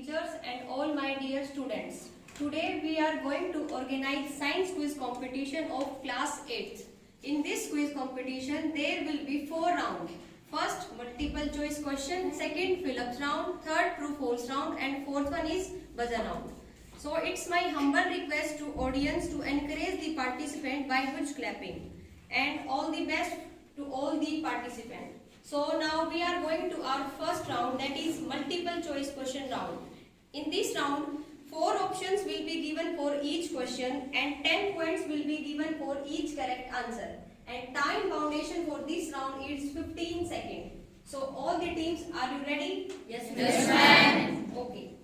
teachers and all my dear students. Today we are going to organize science quiz competition of class 8th. In this quiz competition there will be 4 rounds. First multiple choice question, second fill-ups round, third true-false round and fourth one is buzzer round. So it's my humble request to audience to encourage the participant by huge clapping and all the best to all the participants. So now we are going to our first round, that is multiple choice question round. In this round 4 options will be given for each question and 10 points will be given for each correct answer. And time foundation for this round is 15 seconds. So all the teams, are you ready? Yes, ma'am. Okay.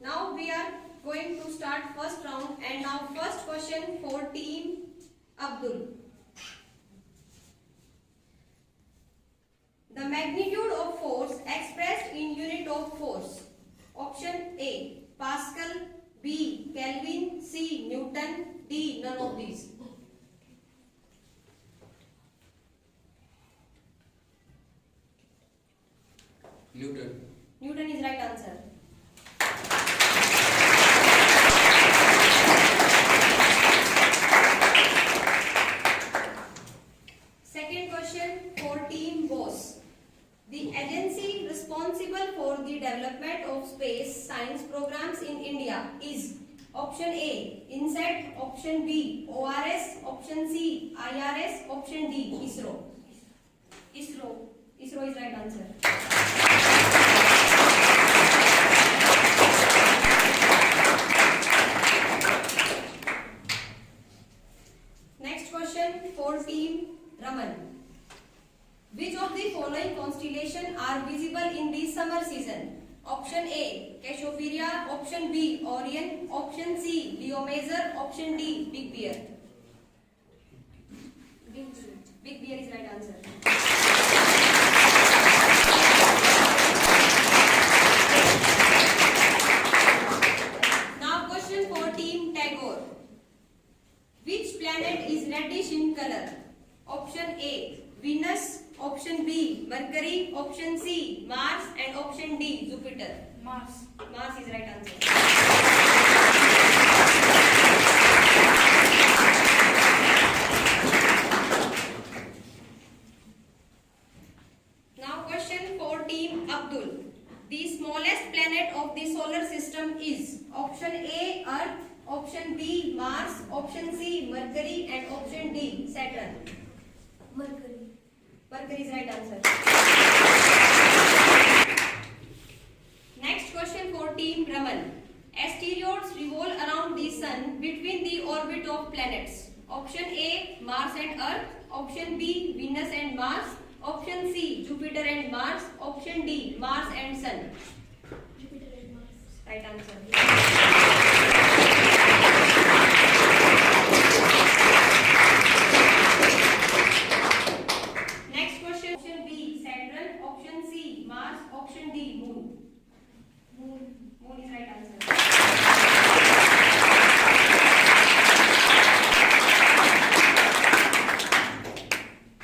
Now we are going to start first round and now first question for team Abdul. The magnitude of force expressed in unit of force. Option A, Pascal, B, Kelvin, C, Newton, D, none of these. Newton. Newton is right answer. Second question for team Bose. The agency responsible for the development of space science programs in India is option A, INSET, option B, ORS, option C, IRS, option D, ISRO. ISRO is right answer. Next question for team Raman. Which of the following constellations are visible in the summer season? Option A, Cassiopeia, option B, Orion, option C, Leo Major, option D, Big Bear. Big Bear is right answer. Now question for team Tagore. Which planet is reddish in color? Option A, Venus, option B, Mercury, option C, Mars and option D, Jupiter. Mars. Mars is right answer. Now question for team Abdul. The smallest planet of the solar system is option A, Earth, option B, Mars, option C, Mercury and option D, Saturn. Mercury. Mercury is right answer. Next question for team Raman. Asteroids revolve around the sun between the orbit of planets. Option A, Mars and Earth, option B, Venus and Mars, option C, Jupiter and Mars, option D, Mars and Sun. Jupiter and Mars. Right answer. Next question, option B, Saturn, option C, Mars, option D, Moon. Moon is right answer.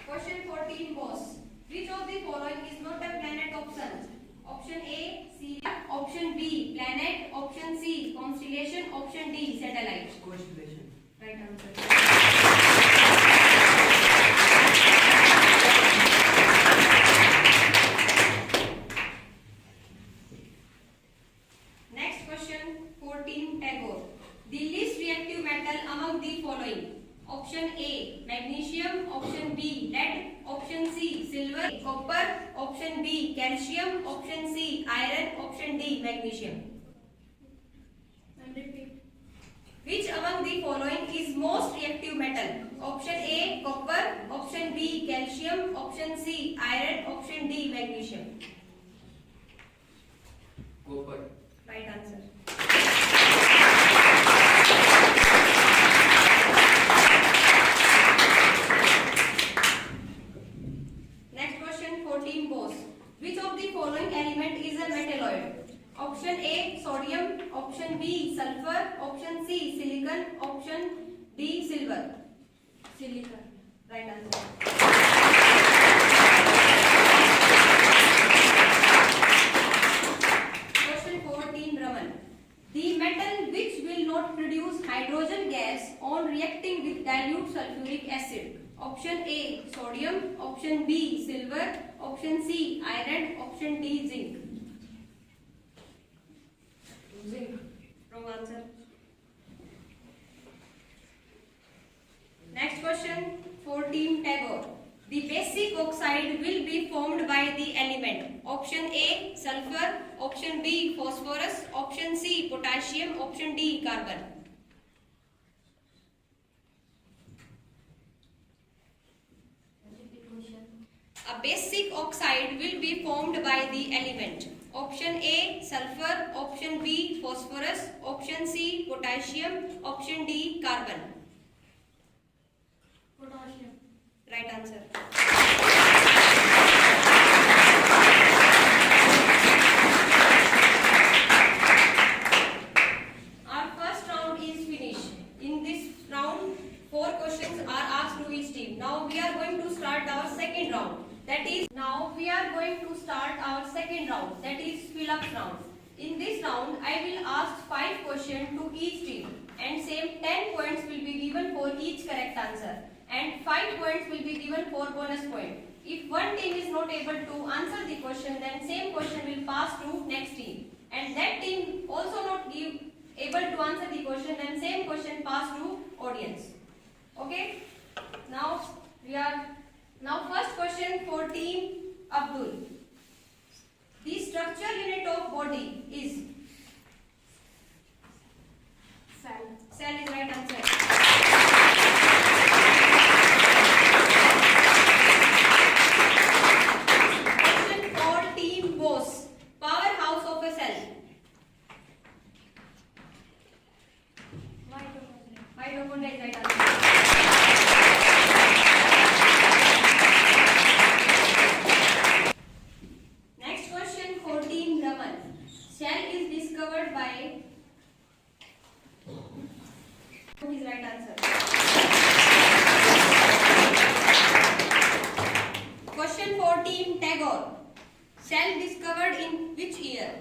Question 14 Bose. Which of the following is not a planet of Sun? Option A, Sirius, option B, planet, option C, constellation, option D, satellite. Constellation. Right answer. Next question, 14 Tagore. The least reactive metal among the following. Option A, magnesium, option B, lead, option C, silver, copper, option B, calcium, option C, iron, option D, magnesium. Which among the following is most reactive metal? Option A, copper, option B, calcium, option C, iron, option D, magnesium. Copper. Right answer. Next question for team Bose. Which of the following element is a metalloid? Option A, sodium, option B, sulfur, option C, silicon, option D, silver. Silicon. Right answer. Question 14 on reacting with dilute sulfuric acid? Option A, sodium. Option B, silver. Option C, iron. Option D, zinc. Zinc. Wrong answer. Next question for Team Tagore. The basic oxide will be formed by the element. Option A, sulfur. Option B, phosphorus. Option C, potassium. Option D, carbon. A basic oxide will be formed by the element. Option A, sulfur. Option B, phosphorus. Option C, potassium. Option D, carbon. Potassium. Right answer. Our first round is finished. In this round, 4 questions are asked to each team. Now we are going to start our second round. That is fill up round. In this round, I will ask 5 questions to each team, and same 10 points will be given for each correct answer, and 5 points will be given for bonus point. If one team is not able to answer the question, then same question will pass to next team, and that team also not able to answer the question, then same question pass to audience. Okay? Now first question for team Abdul. The structure unit of body is Cell. cell is right answer. Question for team Bose. Powerhouse of a cell. Mitochondria is right answer. Next question for team Raman. Shell is discovered by. What is right answer? Question for team Tagore. Shell discovered in which year?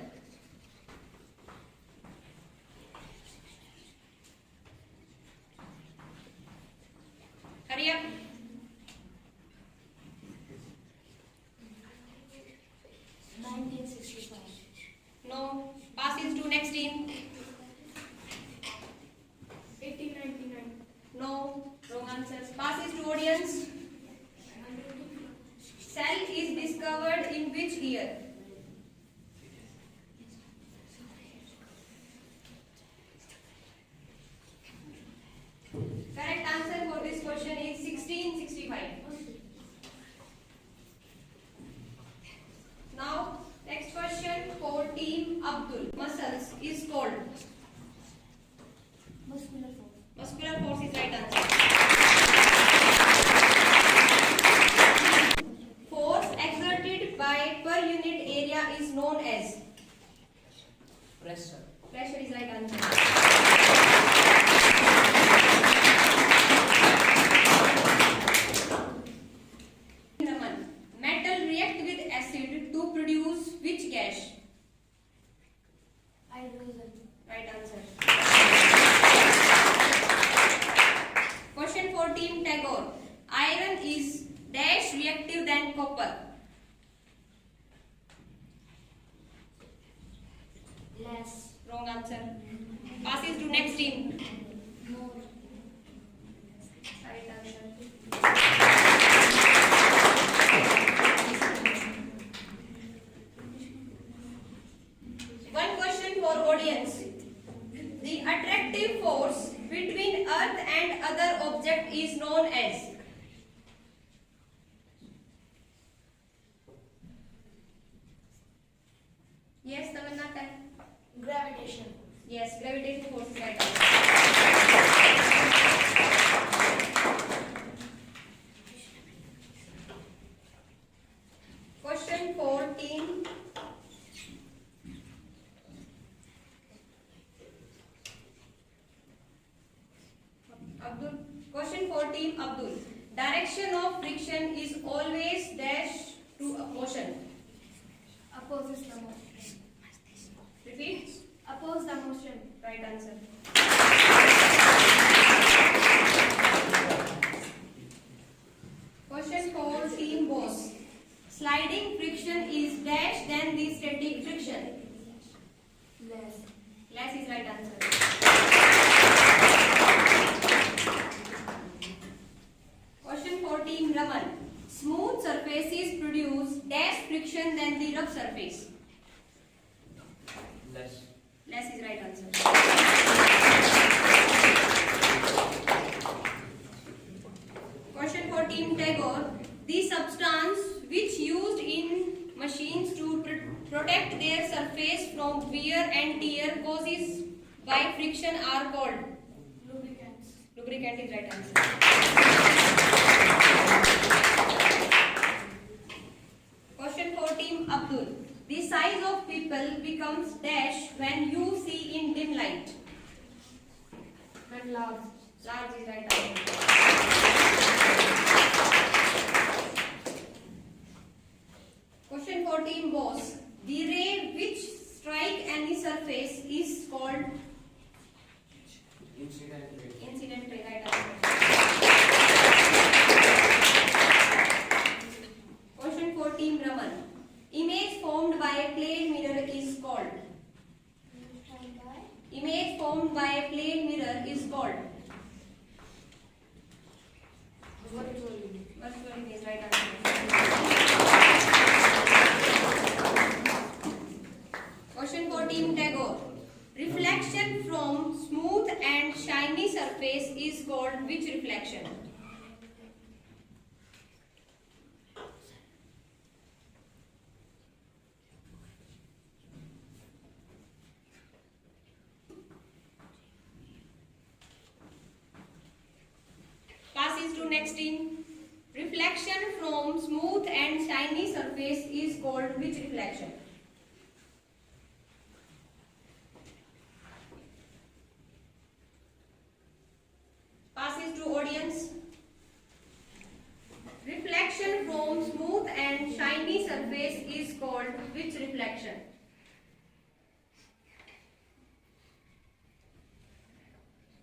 Hurry up. 1965. No. Passes to next team. 1899. No. Wrong answers. Passes to audience. Cell is discovered in which year? Correct answer for this question is 1665. Now, next question for team Abdul. Muscles is called. Muscular force. Muscular force is right answer. Force exerted by per unit area is known as. Pressure. Pressure is right answer. Raman. Metal react with acid to produce which gas? Hydrogen. Right answer. Question for team Tagore. Iron is dash reactive than copper. Less. Wrong answer. Passes to next team. More. Right answer. One question for audience. The attractive force between Earth and other object is known as. Yes, Tamanna. Gravitation. Yes, gravitational force is right answer. Question for team Abdul. Question for team Abdul. Direction of friction is always dash to motion. Opposes the motion. Repeat. Oppose the motion. Right answer. of wear and tear caused by friction are called? Lubricants. Lubricant is right answer. Question for team Abdul. The size of people becomes dash when you see in dim light. And large. Large is right answer. Question for team boss. The ray which strike any surface is called? Incident ray, right answer. Question for team Raman. Image formed by a plane mirror is called? Image formed by a plane mirror is called? Virtual image is right answer. Question for team Tagore. Reflection from smooth and shiny surface is called which reflection? Passes to next team. Reflection from smooth and shiny surface is called which reflection? Passes to audience. Reflection from smooth and shiny surface is called which reflection?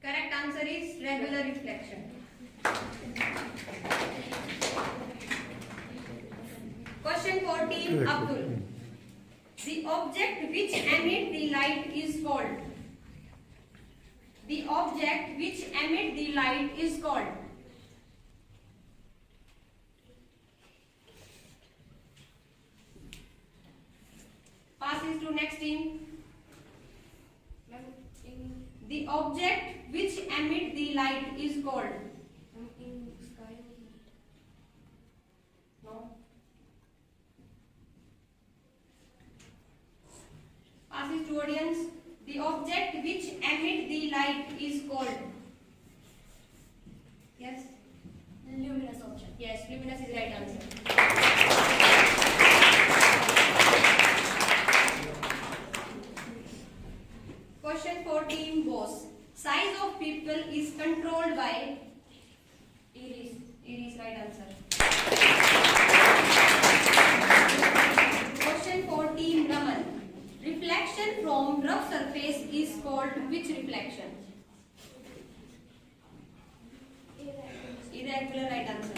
Correct answer is regular reflection. Question for team Abdul. The object which emits the light is called? The object which emits the light is called? Passes to next team. The object which emits the light is called? No. Passes to audience. The object which emits the light is called? Yes? Luminous object. Yes, luminous is right answer. Question for team boss. Size of people is controlled by? Iris. Iris right answer. Question for team Raman. Reflection from rough surface is called which reflection? Irregular right answer.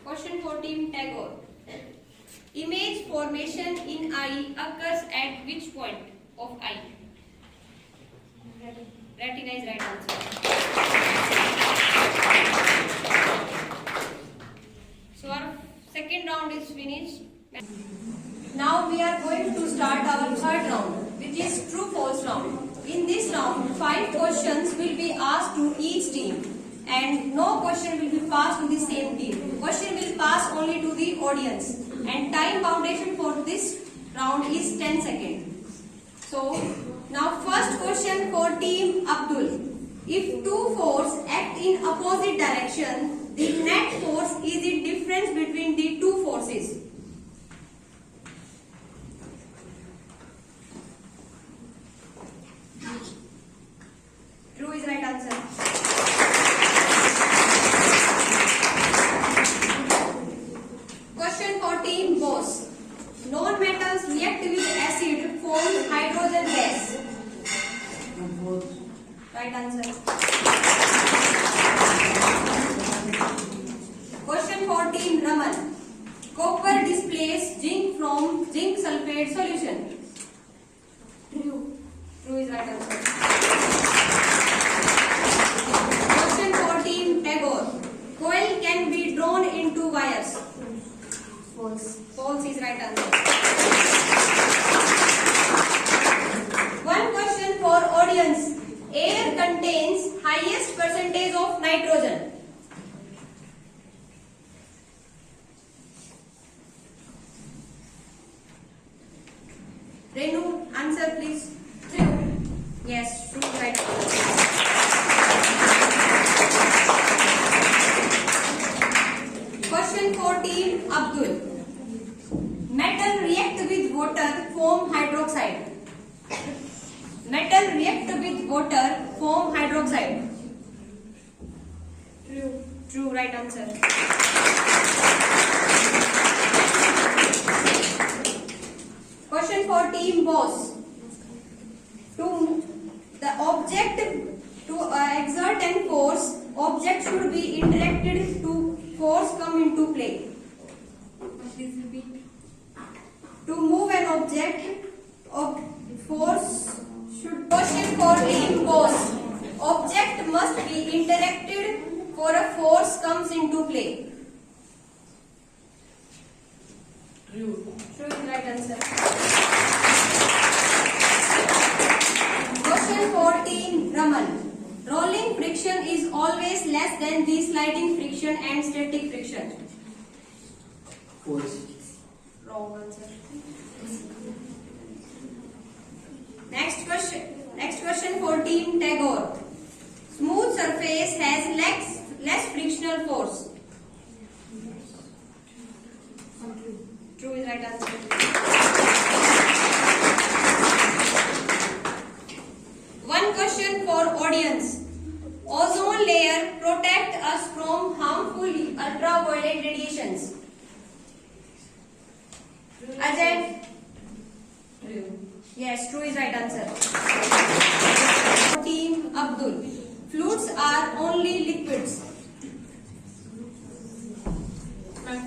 Question for team Tagore. Image formation in eye occurs at which point of eye? Retina is right answer. So our second round is finished. Now we are going to start our third round, which is true-false round. In this round, 5 questions will be asked to each team, and no question will be passed to the same team. Question will pass only to the audience, and time foundation for this round is 10 seconds. So now first question for team Abdul. If two forces act in opposite direction, the net force is the difference between the two forces. True is right answer. Question for team boss. Non-metals react with acid forms hydrogen gas. Right answer. Question for team Raman. Copper displaces zinc from zinc sulfate solution. True. True is right answer. Question for team Tagore. Coil can be drawn into wires. False. False is right answer. One question for audience. Air contains highest percentage of nitrogen. Renu, answer please. True. Yes, true, right. Question 14, Abdul. Metal react with water, form hydroxide. Metal react with water, form hydroxide. True. True, right answer. Question 14, Bose. To exert and force, object should be interacted to force come into play. Please repeat. To move an object, force should. Question 14, Bose. Object must be interacted for a force comes into play. True. True is right answer. Question 14, Raman. Rolling friction is always less than the sliding friction and static friction. False. Wrong answer. Next question 14, Tagore. Smooth surface has less frictional force. True is right answer. One question for audience. Ozone layer protect us from harmful ultraviolet radiations. Ajay? True. Yes, true is right answer. Team Abdul. Fluids are only liquids.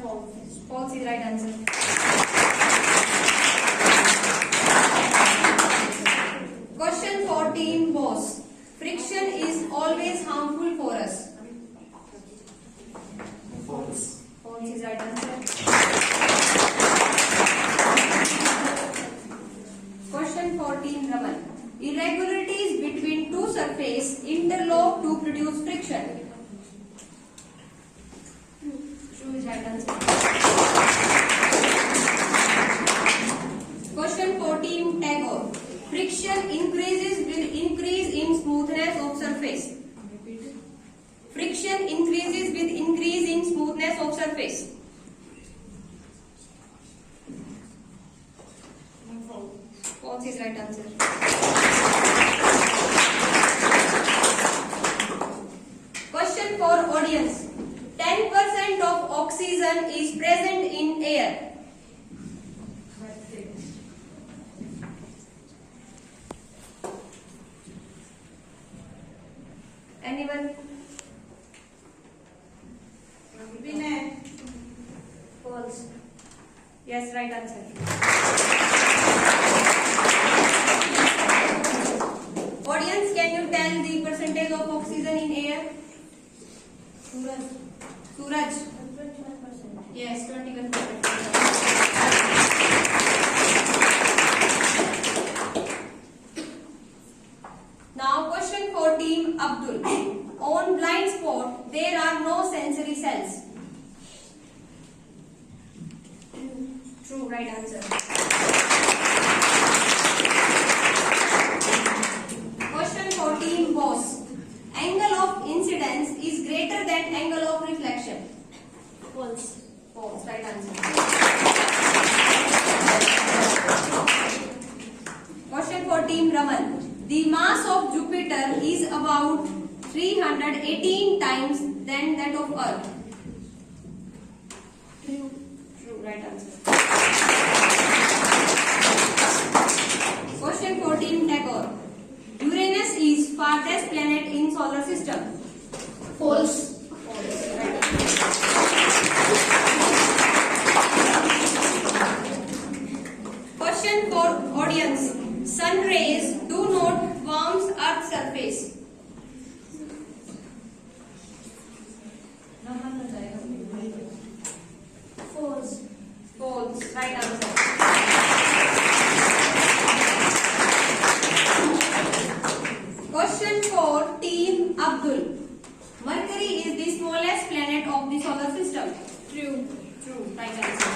False. False is right answer. Question 14, Bose. Friction is always harmful for us. False. False is right answer. Question 14, Raman. Irregularities between two surfaces interlock to produce friction. True is right answer. Question 14, Tagore. Friction increases with increase in smoothness of surface. Friction increases with increase in smoothness of surface. False is right answer. Question for audience. 10% of oxygen is present in air. Anyone? False. Yes, right answer. Audience, can you tell the percentage of oxygen in air? Suraj. Yes, 21%. Now question 14, Abdul. On blind spot, there are no sensory cells. True, right answer. Question 14, Bose. Angle of incidence is greater than angle of reflection. False. False, right answer. Question 14, Raman. The mass of Jupiter is about 318 times than that of Earth. True. True, right answer. Question 14, Tagore. Uranus is farthest planet in solar system. False. False, right answer. Question for audience. Sun rays do not warm Earth's surface. False. False, right answer. Question for Team Abdul. Mercury is the smallest planet of the solar system. True. True, right answer.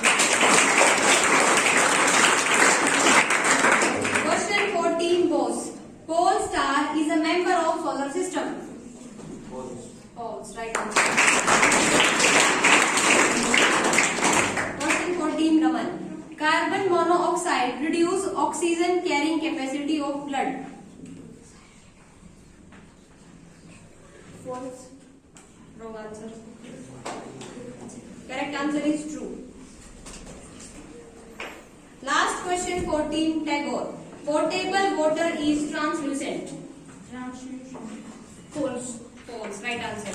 Carbon monoxide reduce oxygen carrying capacity of blood. False. Wrong answer. Correct answer is true. Last question 14 Tagore. Potable water is translucent. False. False. Right answer.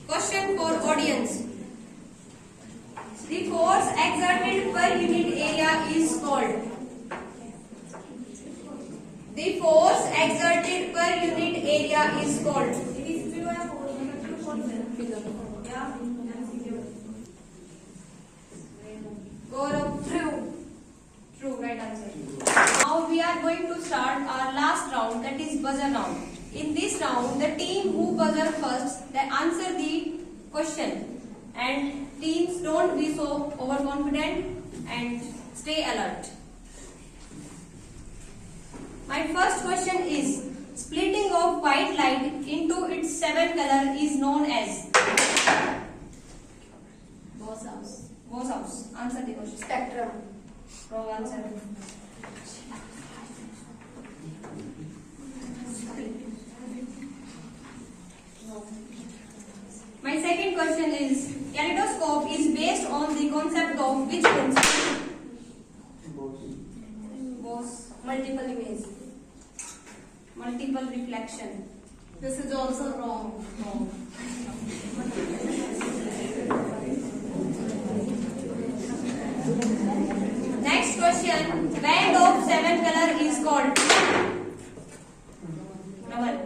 Question for audience. The force exerted per unit area is called. The force exerted per unit area is called. Gaurav, true. True, right answer. Now we are going to start our last round, that is buzzer round. In this round, the team who buzzer first, they answer the question. And teams don't be so overconfident and stay alert. My first question is, splitting of white light into its 7 color is known as? Bose house. Bose house. Answer the question. Spectrum. Wrong answer. My second question is, kaleidoscope is based on the concept of which principle? Bose. Multiple image. Multiple reflection. This is also wrong. No. Next question, band of 7 color is called? Raman.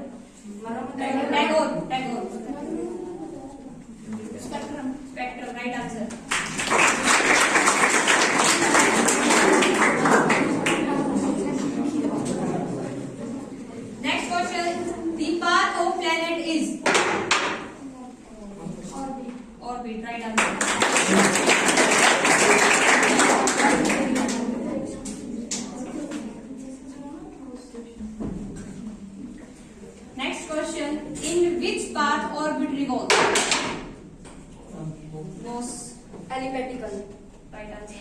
Tagore. Spectrum. Spectrum, right answer. Next question, the path of planet is? Orbit, right answer. Next question, in which path orbit revolves? Gauss, Elliptical. right answer.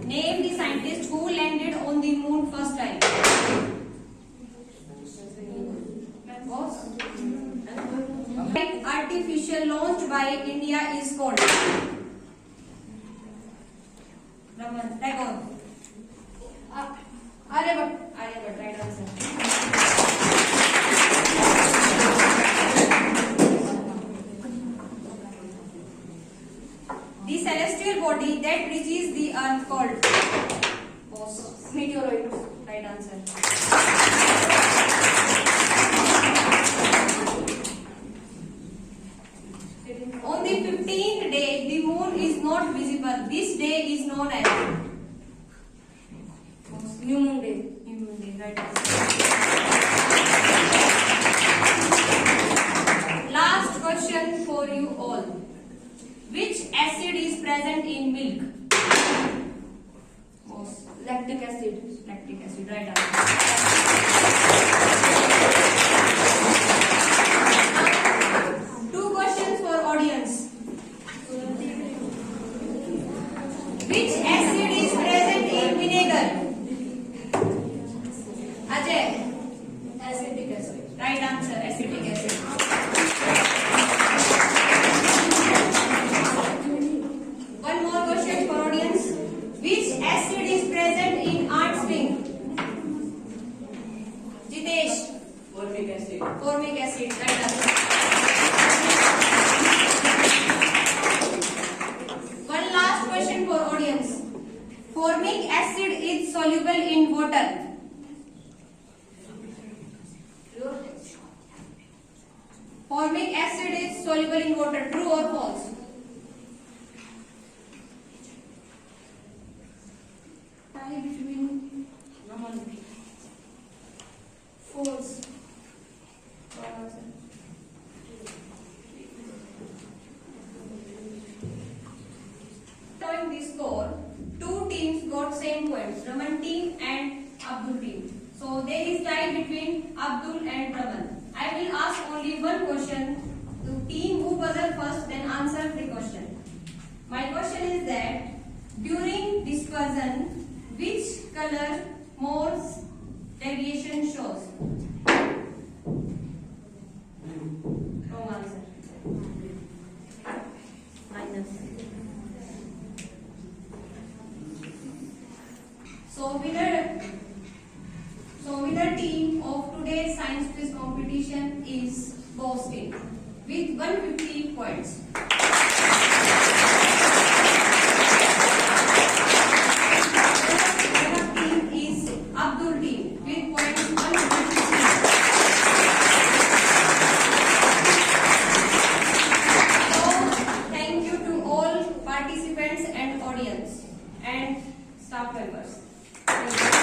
Name the scientist who landed on the moon first time. Gauss. Artificial launched by India is called? Raman. Tagore. Aryabhat, right answer. The celestial body that reaches the earth called? Boss. Meteoroid. Right answer. On the 15th day, the moon is not visible. This day is known as? New Moon Day. New Moon Day, right answer. Last question for you all. Which acid is present in milk? Lactic acid. Lactic acid, right answer. Two questions for audience. Which acid is present in vinegar? Ajay, Acetic acid. right answer, acetic acid. One more question for audience. Which acid is present in ant string? Jitesh. Formic acid. Formic acid, right answer. One last question for audience. Formic acid is soluble in water. Formic acid is soluble in water. True or false? Tie between false. score, two teams got same points, Raman team and Abdul team. So there is tie between Abdul and Raman. I will ask only one question. The team who buzzer first then answer the question. My question is that during dispersion, which color more deviation shows? Wrong answer. Minus. So winner team of today's science quiz competition is Boss team with 150 points. Winner team is Abdul team with points 150. So thank you to all participants and audience and staff members. Thank you.